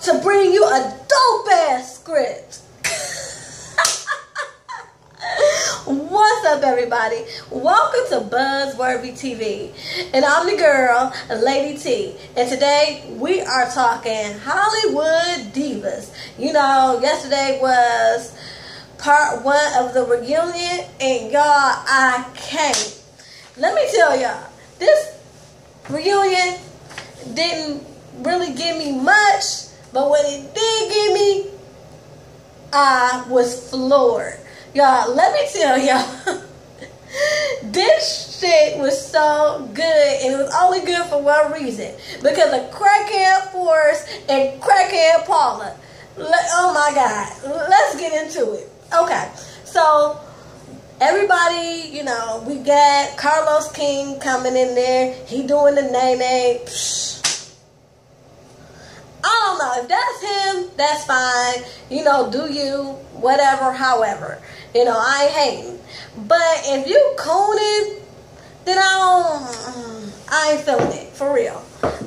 to bring you a dope ass script. What's up, everybody? Welcome to Buzzworthy TV, and I'm the girl, Lady T, and today we are talking Hollywood divas. You know, yesterday was part 1 of the reunion, and y'all, I can't. Let me tell y'all, this reunion didn't really give me much, but what it did give me, I was floored. Y'all, let me tell y'all, this shit was so good, and it was only good for one reason, because of crackhead Forrest and crackhead Paula. Oh my God, let's get into it. Okay, so everybody, you know, we got Carlos King coming in there. He doing the nay-nay. I don't know. If that's him, that's fine. You know, do you, whatever, however. You know, I ain't hating. But if you cooning, then I ain't feeling it. For real.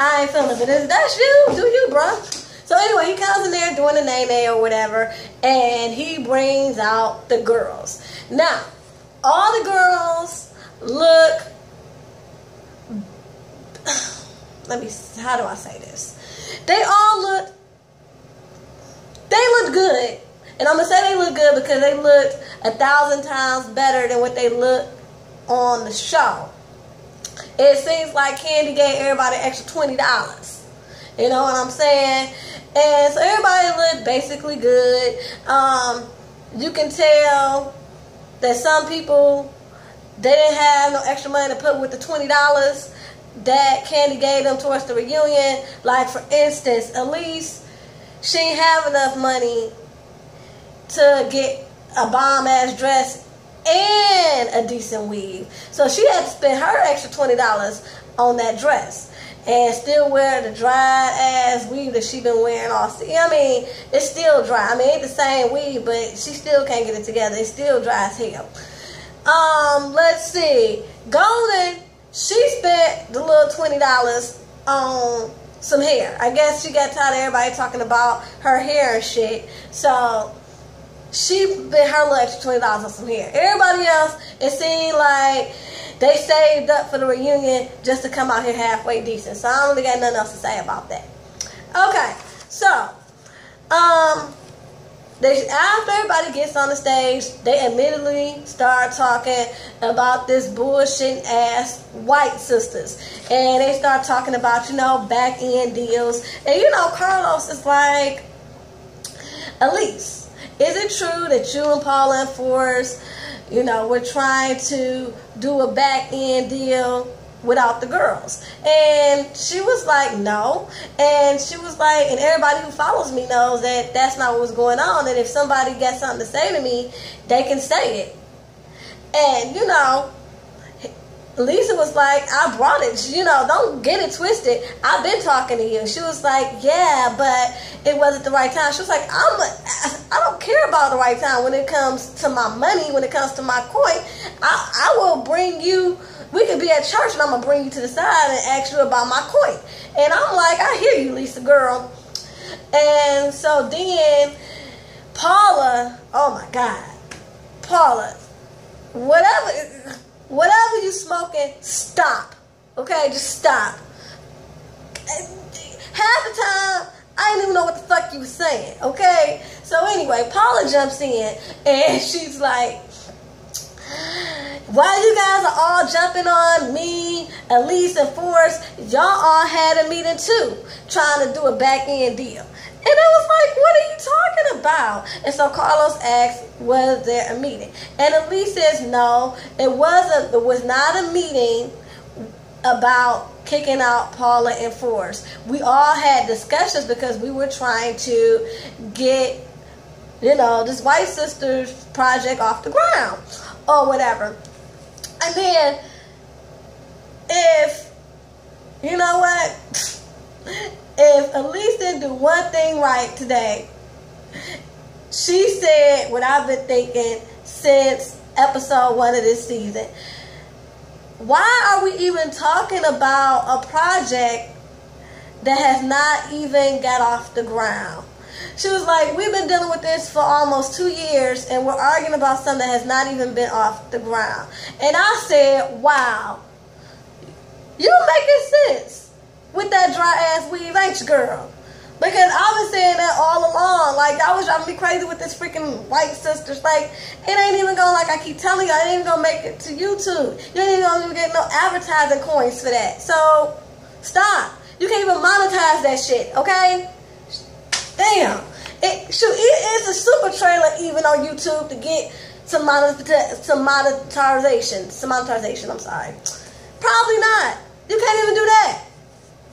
I ain't feeling it. But if that's you, do you, bro. So anyway, he comes in there doing the nay-nay or whatever, and he brings out the girls. Now, all the girls look, how do I say this? They look good. And I'm going to say they look good because they looked 1,000 times better than what they look on the show. It seems like Candy gave everybody extra $20. You know what I'm saying? And so everybody looked basically good. You can tell that some people, they didn't have no extra money to put with the $20 that Candy gave them towards the reunion. Like, for instance, Elise, she didn't have enough money to get a bomb-ass dress and a decent weave. So she had to spend her extra $20 on that dress and still wear the dried-ass weave that she been wearing all season. I mean, it's still dry. I mean, it ain't the same weave, but she still can't get it together. It's still dry as hell. Let's see. Golden, she spent the little $20 on some hair. I guess she got tired of everybody talking about her hair and shit. So she spent her little extra $20 on some hair. Everybody else, it seemed like they saved up for the reunion just to come out here halfway decent. So I don't really got nothing else to say about that. Okay, so after everybody gets on the stage, they immediately start talking about this bullshit ass white sisters. And they start talking about, you know, back end deals. And you know, Carlos is like, Elise, is it true that you and Paula and Forrest, you know, were trying to do a back end deal without the girls? And she was like, no. And she was like, and everybody who follows me knows that that's not what was going on. And if somebody got something to say to me, they can say it. And, you know, Lisa was like, I brought it. You know, don't get it twisted. I've been talking to you. She was like, yeah, but it wasn't the right time. She was like, I don't care about the right time when it comes to my money, when it comes to my coin. I will bring you. We could be at church and I'm going to bring you to the side and ask you about my coin. And I'm like, I hear you, Lisa girl. And so then Paula, oh my God, Paula, whatever you smoking, stop. Okay, just stop. Half the time, I didn't even know what the fuck you was saying. Okay, so anyway, Paula jumps in and she's like, while you guys are all jumping on me, Elise and Forrest, y'all all had a meeting too, trying to do a back end deal. And I was like, what are you talking about? And so Carlos asked, was there a meeting? And Elise says, no, it was not a meeting about kicking out Paula and Forrest. We all had discussions because we were trying to get, you know, this White Sisters project off the ground or whatever. And then, if, you know what, if Elise didn't do one thing right today, she said what I've been thinking since episode 1 of this season. Why are we even talking about a project that has not even got off the ground. She was like, we've been dealing with this for almost 2 years, and we're arguing about something that has not even been off the ground. And I said, wow, you making sense with that dry ass weave, ain't you, girl? Because I've been saying that all along. Like, I was driving me crazy with this freaking white sisters. Like, it ain't even gonna, like I keep telling you, I ain't even gonna make it to YouTube. You ain't even gonna get no advertising coins for that. So, stop. You can't even monetize that shit, okay? Damn. It is a super trailer even on YouTube to get some monetization, I'm sorry. Probably not. You can't even do that.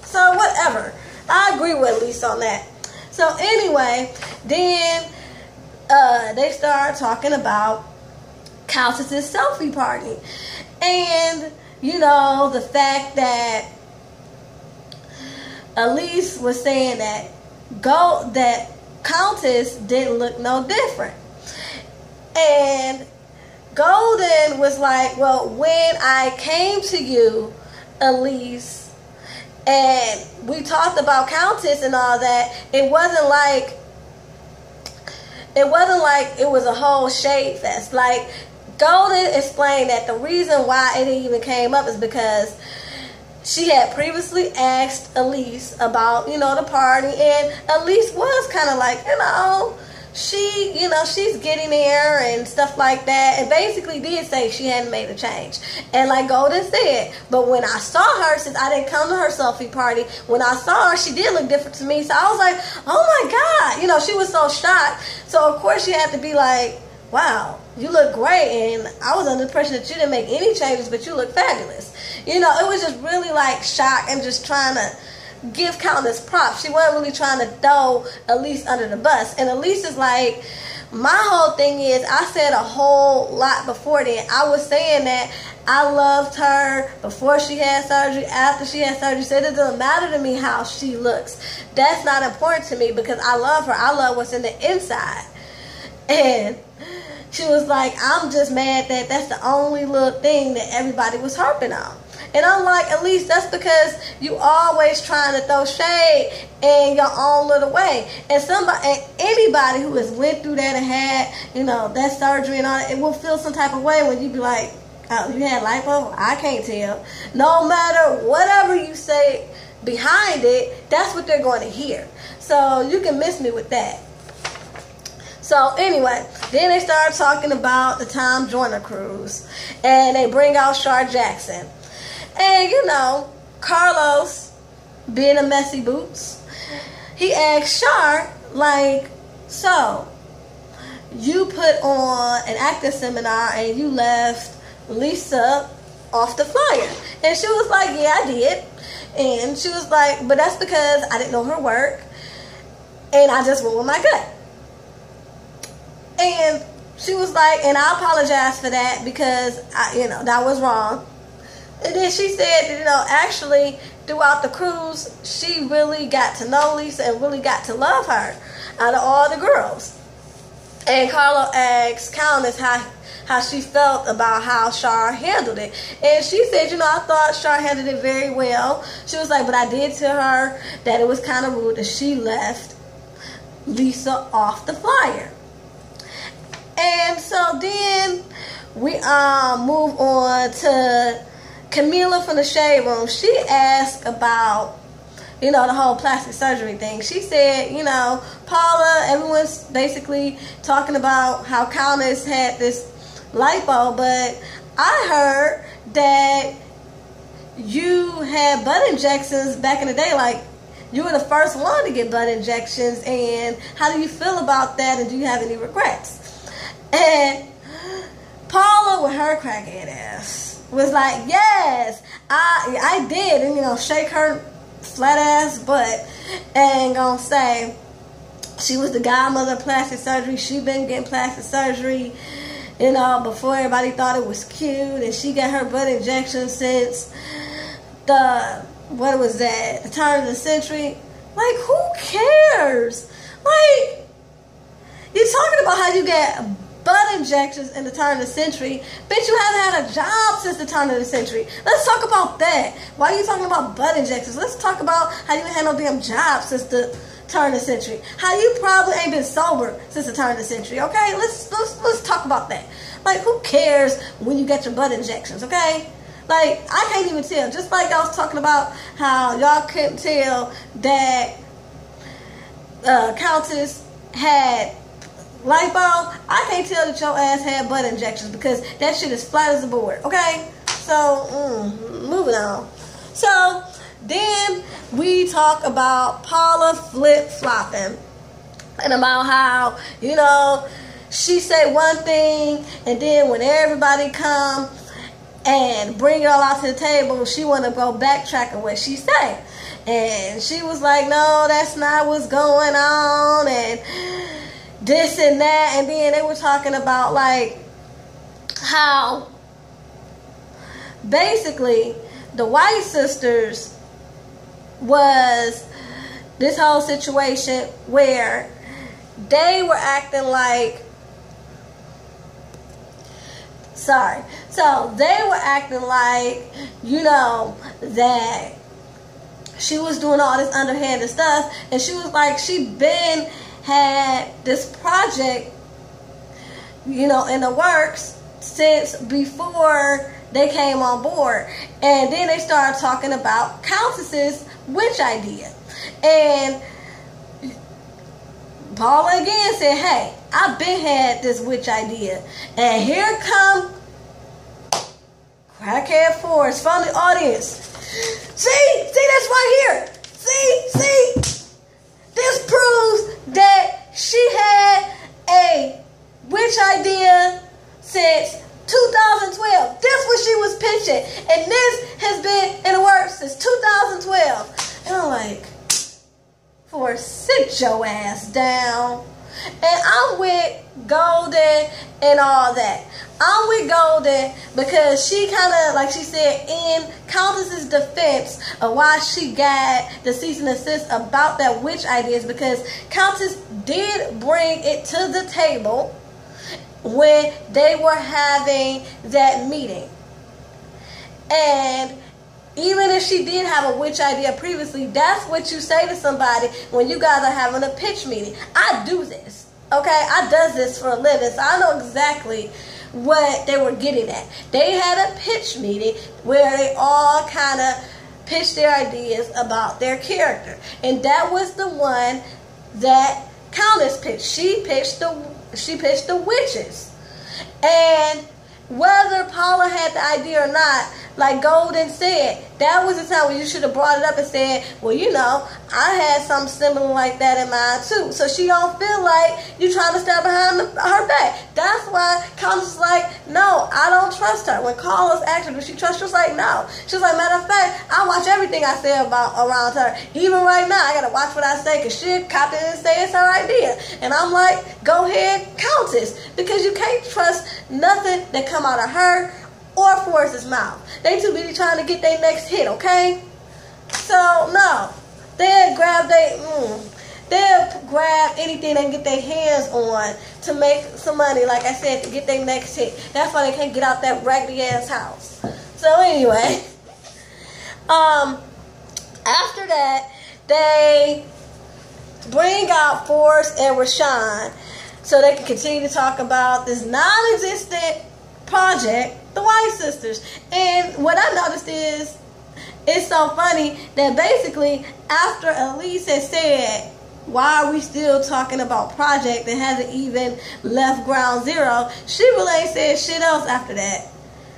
So, whatever. I agree with Lisa on that. So anyway, then they start talking about Countess's selfie party. And, you know, the fact that Elise was saying that Countess didn't look no different. And Golden was like, well, when I came to you, Elise, and we talked about Countess and all that, it wasn't like it was a whole shade fest. Like, Golden explained that the reason why it even came up is because she had previously asked Elise about, you know, the party, and Elise was kind of like, you know, she's getting there and stuff like that, and basically did say she hadn't made a change. And like Golden said, but when I saw her, since I didn't come to her selfie party, when I saw her, she did look different to me. So I was like, oh my God, you know, she was so shocked. So of course she had to be like, wow, you look great, and I was under the impression that you didn't make any changes, but you look fabulous. You know, it was just really like shock and just trying to give Countess props. She wasn't really trying to throw Elise under the bus. And Elise is like, my whole thing is, I said a whole lot before then. I was saying that I loved her before she had surgery, after she had surgery. So it doesn't matter to me how she looks. That's not important to me because I love her. I love what's in the inside. And she was like, I'm just mad that that's the only little thing that everybody was harping on. And I'm like, at least that's because you always trying to throw shade in your own little way. And anybody who has went through that and had, you know, that surgery and all that, it will feel some type of way when you be like, oh, you had lipo? I can't tell. No matter whatever you say behind it, that's what they're going to hear. So you can miss me with that. So anyway, then they start talking about the Tom Joyner cruise. And they bring out Shar Jackson. And, you know, Carlos, being a messy boots, he asked Shar, like, so, you put on an acting seminar and you left Lisa off the flyer. And she was like, yeah, I did. And she was like, but that's because I didn't know her work. And I just went with my gut. And she was like, and I apologize for that because, that was wrong. And then she said, you know, actually, throughout the cruise, she really got to know Lisa and really got to love her out of all the girls. And Carlo asked Countess how she felt about how Shar handled it. And she said, you know, I thought Shar handled it very well. She was like, but I did tell her that it was kind of rude that she left Lisa off the flyer. And so then we move on to Camila from the Shade Room. She asked about, you know, the whole plastic surgery thing. She said, you know, Paula, everyone's basically talking about how Countess had this lipo, but I heard that you had butt injections back in the day. Like, you were the first one to get butt injections, and how do you feel about that, and do you have any regrets? And Paula, with her crackhead ass, was like, yes, I did, and, you know, shake her flat ass butt and gonna say she was the godmother of plastic surgery. She been getting plastic surgery, you know, before everybody thought it was cute, and she got her butt injection since the turn of the century. Like, who cares? Like, you're talking about how you get butt injections in the turn of the century. Bitch, you haven't had a job since the turn of the century. Let's talk about that. Why are you talking about butt injections? Let's talk about how you ain't had no damn job since the turn of the century. How you probably ain't been sober since the turn of the century, okay? Let's talk about that. Like, who cares when you get your butt injections, okay? Like, I can't even tell. Just like I was talking about how y'all couldn't tell that Countess had lipo, I can't tell that your ass had butt injections because that shit is flat as a board, okay? So, moving on. So, then we talk about Paula flip-flopping and about how, you know, she say one thing and then when everybody come and bring it all out to the table, she want to go backtracking what she say. And she was like, no, that's not what's going on, and this and that. And then they were talking about, like, how basically the White Sisters was this whole situation where they were acting like, so they were acting like, you know, that she was doing all this underhanded stuff, and she was like, she been had this project, you know, in the works since before they came on board. And then they started talking about Countess's witch idea. And Paula again said, hey, I've been had this witch idea. And here come Crackhead Force from the audience. See this right here. See, this proves that she had a witch idea since 2012. This what she was pitching, and this has been in the works since 2012. And I'm like, Force, sit your ass down. And I'm with Golden and all that. I'm with Golden because she kind of, like she said, in Countess's defense of why she got the cease and desist about that witch ideas, because Countess did bring it to the table when they were having that meeting. And even if she did have a witch idea previously, that's what you say to somebody when you guys are having a pitch meeting. I do this, okay? I does this for a living, so I know exactly what they were getting at. They had a pitch meeting where they all kind of pitched their ideas about their character. And that was the one that Countess pitched. She pitched the witches. And whether Paula had the idea or not, like Golden said, that was the time when you should have brought it up and said, well, you know, I had something similar like that in mind too. So she don't feel like you trying to stab behind her back. That's why Countess was like, no, I don't trust her. When Carlos asked her, does she trust her? She was like, no. She was like, matter of fact, I watch everything I say about around her. Even right now, I got to watch what I say because she'll copy it and say it's her idea. And I'm like, go ahead, Countess, because you can't trust nothing that come out of her or Forrest's mouth. They too busy trying to get their next hit, okay? So, no. They'll grab anything they can get their hands on to make some money, like I said, to get their next hit. That's why they can't get out that raggedy ass house. So, anyway. After that, they bring out Forrest and Rashawn so they can continue to talk about this non-existent project, the White Sisters. And what I noticed is, it's so funny that basically after Elise has said, why are we still talking about project that hasn't even left ground zero, she really ain't said shit else after that.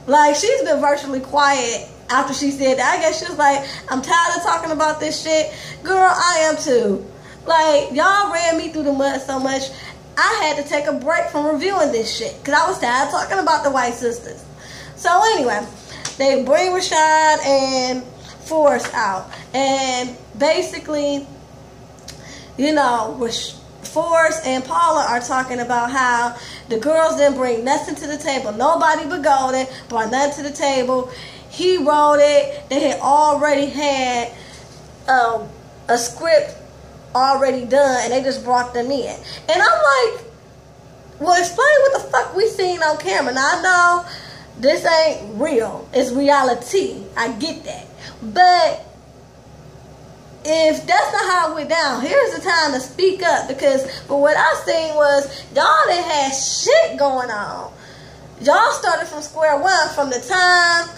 Like, she's been virtually quiet after she said that. I guess she was like, I'm tired of talking about this shit. Girl, I am too. Like, y'all ran me through the mud so much, I had to take a break from reviewing this shit because I was tired of talking about the White Sisters. So anyway, they bring Rashad and Forrest out. And basically, you know, Forrest and Paula are talking about how the girls didn't bring nothing to the table. Nobody but Golden brought nothing to the table. He wrote it. They had already had a script already done, and they just brought them in. And I'm like, well, explain what the fuck we seen on camera. Now, I know this ain't real. It's reality. I get that. But if that's not how it went down, here's the time to speak up. Because for what I seen was, y'all done had shit going on. Y'all started from square one. From the time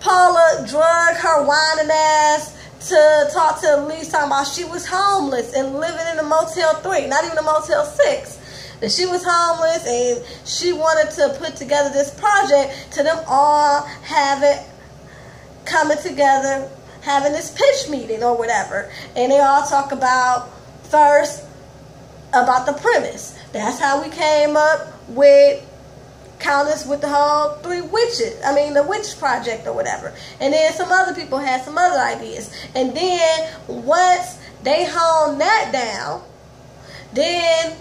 Paula drug her whining ass to talk to Elise, talking about she was homeless and living in a Motel 3, not even a Motel 6. That she was homeless and she wanted to put together this project to them all coming together, having this pitch meeting or whatever. And they all talk about first about the premise. That's how we came up with Countess with the whole the witch project or whatever. And then some other people had some other ideas. And then once they honed that down, then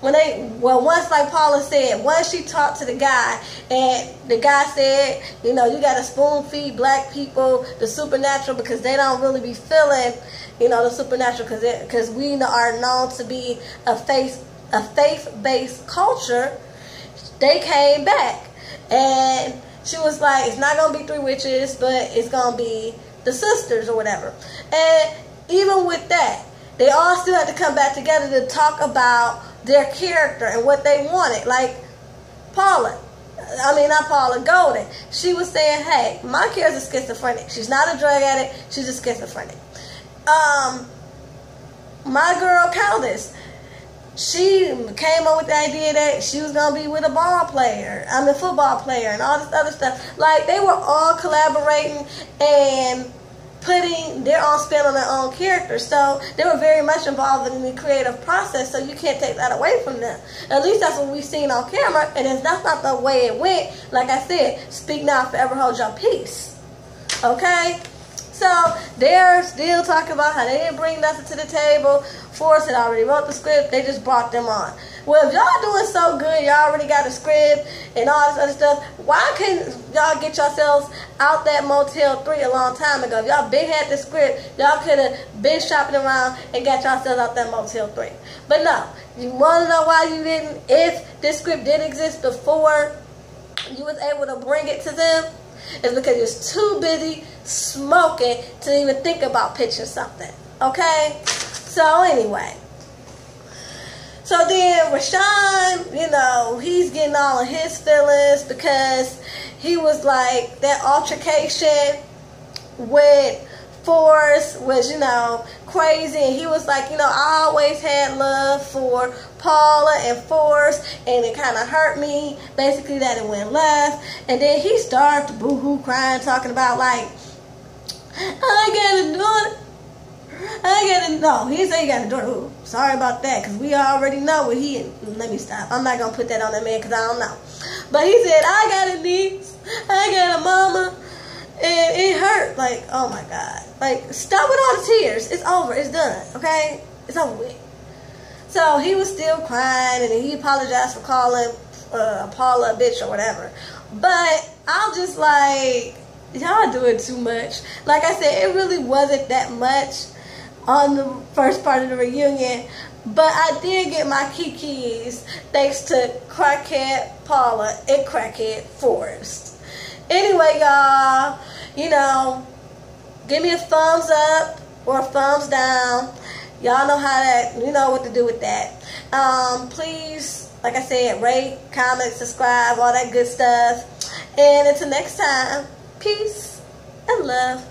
once, like Paula said, once she talked to the guy, and the guy said, you got to spoon feed black people the supernatural because they don't really be feeling, the supernatural because we are known to be a faith-based culture. They came back, and she was like, it's not going to be 3 witches, but it's going to be the sisters or whatever. And even with that, they all still had to come back together to talk about their character and what they wanted. Like not Paula, Golden. She was saying, hey, my character's schizophrenic. She's not a drug addict. She's a schizophrenic. My girl, Countess, she came up with the idea that she was going to be with a football player and all this other stuff. Like, they were all collaborating and putting their own spin on their own characters. So they were very much involved in the creative process, so you can't take that away from them. At least that's what we've seen on camera, and if that's not the way it went, like I said, speak now, forever hold your peace. Okay? So they're still talking about how they didn't bring nothing to the table. Forrest had already wrote the script. They just brought them on. Well, if y'all doing so good, y'all already got a script and all this other stuff, why couldn't y'all get yourselves out that Motel 3 a long time ago? If y'all been had the script, y'all could have been shopping around and got yourselves out that Motel 3. But no, you want to know why you didn't? If this script did exist before you was able to bring it to them, it's because you're too busy smoking to even think about pitching something. Okay? So anyway. So then Rashawn, he's getting all of his feelings because he was like, that altercation with Forrest was, crazy. And he was like, I always had love for Paula and Forrest, and it kind of hurt me, basically, that it went left. And then he started boo-hoo crying, talking about, like, no, he didn't say he got a daughter. Ooh, sorry about that, because we already know what let me stop. I'm not going to put that on that man, because I don't know. But he said, I got a niece, I got a mama, and it hurt. Like, oh my God. Like, stop with all the tears. It's over. It's done. Okay? It's over with. So he was still crying, and he apologized for calling Paula a bitch or whatever. But I'm just like, y'all doing too much. Like I said, it really wasn't that much on the first part of the reunion. But I did get my kikis thanks to crackhead Paula and crackhead Forrest. Anyway, y'all, give me a thumbs up or a thumbs down. Y'all know what to do with that. Please, like I said, rate, comment, subscribe, all that good stuff. And until next time, peace and love.